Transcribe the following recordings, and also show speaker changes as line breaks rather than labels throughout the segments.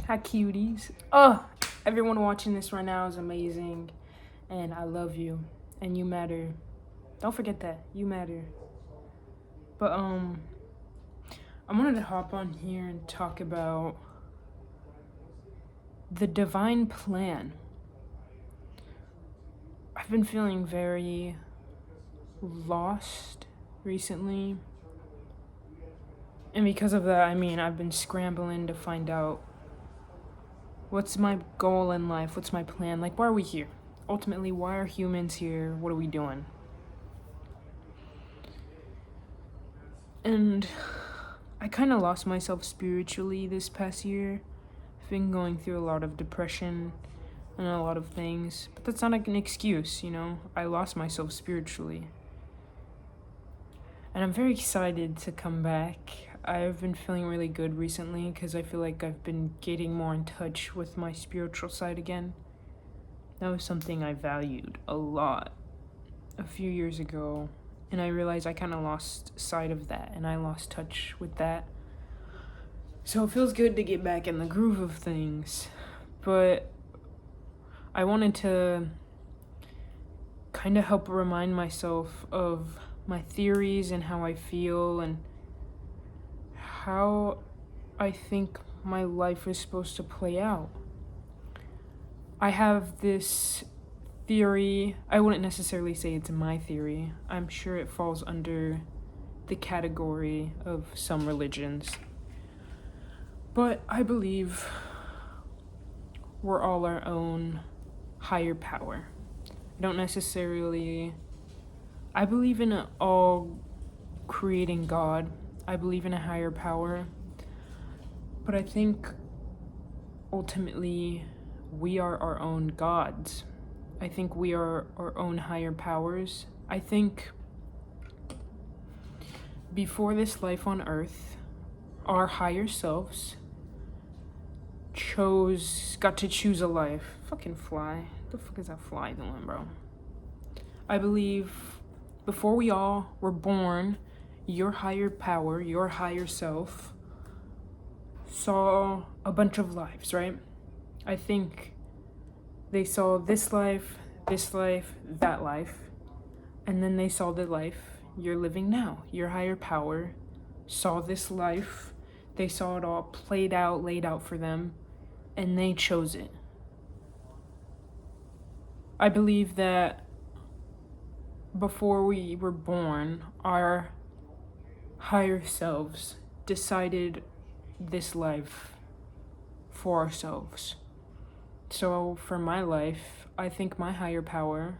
Hi, cuties. Oh, everyone watching this right now is amazing. And I love you. And you matter. Don't forget that. You matter. But, I wanted to hop on here and talk about the divine plan. I've been feeling very lost recently. And because of that, I've been scrambling to find out what's my goal in life? What's my plan? Like, why are we here? Ultimately, why are humans here? What are we doing? And I kind of lost myself spiritually this past year. I've been going through a lot of depression and a lot of things, but that's not like an excuse, you know? I lost myself spiritually. And I'm very excited to come back. I've been feeling really good recently because I feel like I've been getting more in touch with my spiritual side again. That was something I valued a lot a few years ago, and I realized I kind of lost sight of that and I lost touch with that. So it feels good to get back in the groove of things, but I wanted to kind of help remind myself of my theories and how I feel and how I think my life is supposed to play out. I have this theory. I wouldn't necessarily say it's my theory. I'm sure it falls under the category of some religions. But I believe we're all our own higher power. I believe in an all creating God. I believe in a higher power. But I think ultimately we are our own gods. I think we are our own higher powers. I think before this life on earth, our higher selves got to choose a life. Fucking fly. The fuck is that fly doing, bro? I believe before we all were born, your higher power, your higher self, saw a bunch of lives, right? I think they saw this life, that life, and then they saw the life you're living now. Your higher power saw this life, they saw it all played out, laid out for them, and they chose it. I believe that before we were born, our higher selves decided this life for ourselves. So for my life, I think my higher power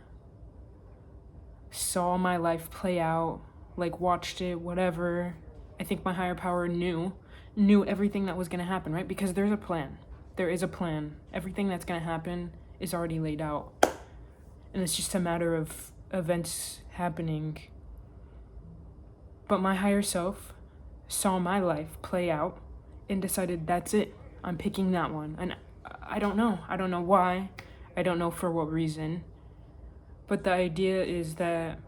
saw my life play out, like watched it, whatever. I think my higher power knew everything that was gonna happen, right? Because there's a plan. There is a plan. Everything that's gonna happen is already laid out. And it's just a matter of events happening. But my higher self saw my life play out and decided that's it. I'm picking that one. And I don't know. I don't know why. I don't know for what reason. But the idea is that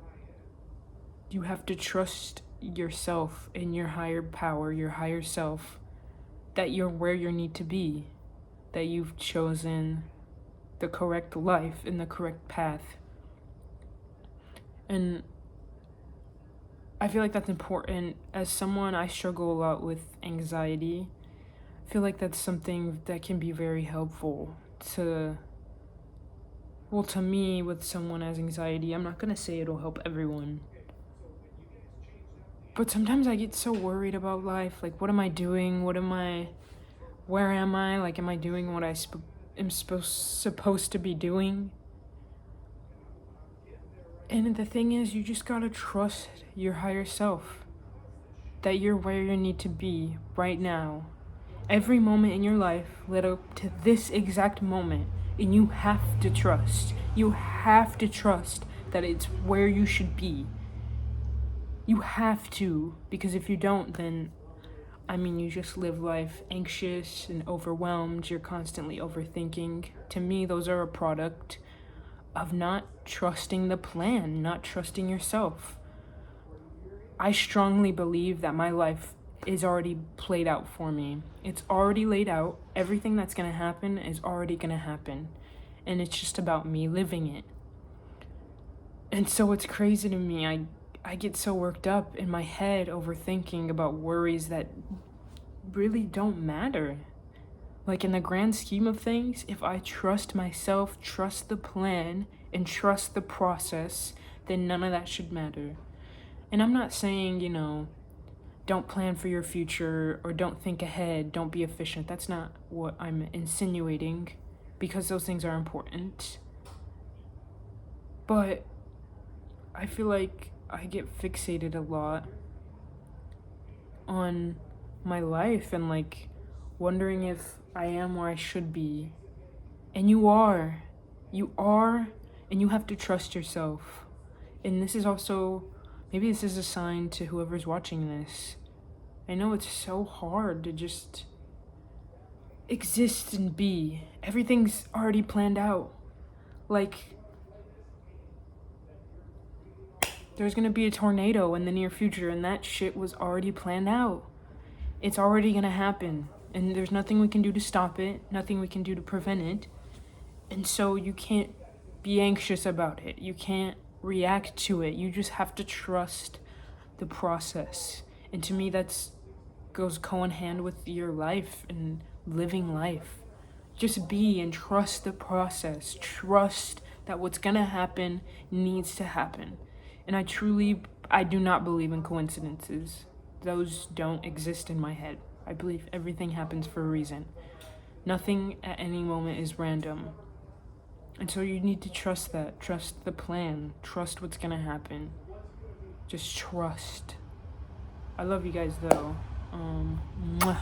you have to trust yourself and your higher power, your higher self, that you're where you need to be, that you've chosen the correct life and the correct path. And I feel like that's important. As someone, I struggle a lot with anxiety. I feel like that's something that can be very helpful to me, with someone has anxiety. I'm not gonna say it'll help everyone. But sometimes I get so worried about life. Like, what am I doing? Where am I? Like, am I doing what I am supposed to be doing? And the thing is, you just gotta trust your higher self. That you're where you need to be right now. Every moment in your life led up to this exact moment. And you have to trust. You have to trust that it's where you should be. You have to. Because if you don't, then, you just live life anxious and overwhelmed. You're constantly overthinking. To me, those are a product of not trusting the plan, not trusting yourself. I strongly believe that my life is already played out for me. It's already laid out. Everything that's gonna happen is already gonna happen. And it's just about me living it. And so it's crazy to me. I get so worked up in my head overthinking about worries that really don't matter. Like, in the grand scheme of things, if I trust myself, trust the plan, and trust the process, then none of that should matter. And I'm not saying, don't plan for your future or don't think ahead, don't be efficient. That's not what I'm insinuating, because those things are important. But I feel like I get fixated a lot on my life and like wondering if I am where I should be. And you are. You are, and you have to trust yourself. And this is also, maybe this is a sign to whoever's watching this. I know it's so hard to just exist and be. Everything's already planned out. Like, there's gonna be a tornado in the near future, and that shit was already planned out. It's already gonna happen, and there's nothing we can do to stop it, nothing we can do to prevent it. And so you can't be anxious about it. You can't react to it. You just have to trust the process. And to me, that's goes co in hand with your life and living life. Just be and trust the process. Trust that what's gonna happen needs to happen. And I do not believe in coincidences. Those don't exist in my head. I believe everything happens for a reason. Nothing at any moment is random. And so you need to trust that. Trust the plan. Trust what's gonna happen. Just trust. I love you guys though. Mwah.